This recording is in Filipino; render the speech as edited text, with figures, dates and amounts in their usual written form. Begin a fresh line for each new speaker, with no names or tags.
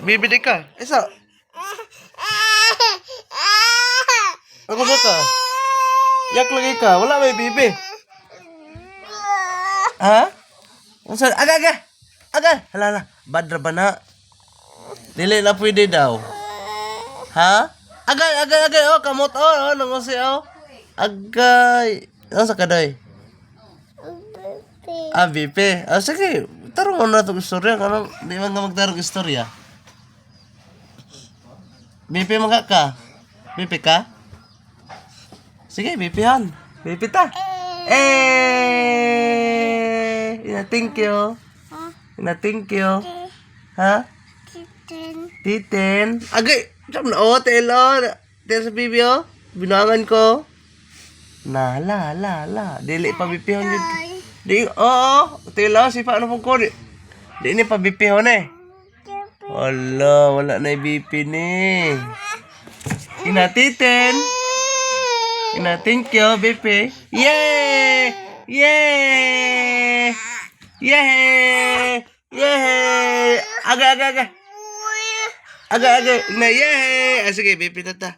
Bibili ka. Isa. Ako ba ka? Yak lagi ka. Wala may bibi. Ha? Aga, aga. Aga. Hala, hala. Badra ba na? Dili na pwede daw. Ha? Agay, agay, agay. Oh, kamot. Oh, nangusi. Oh. Agay. Ano sa kadoy? Ah, BP. Ah, sige. Tarong mo na itong istorya. Ano? Di man nga magtarong istorya. BP mga ka? BP ka? Sige, BP han. BP ta. Ina, thank you. Ina, thank you. Ha? Titin. Agay. Saan na? Oh, telo. Telo sa bibi, oh. Binangan ko. Na, la. Dili pa BP han yun. Di, oo. Telo, si paano pong ko. Di ini pa BP han eh. Wala na BP ni. Ina, titin. Ina, thank you, BP. Yay! Yay! Yay! Yay! Aga. Aga. Ina, yay! Ah, sige, BP na ta.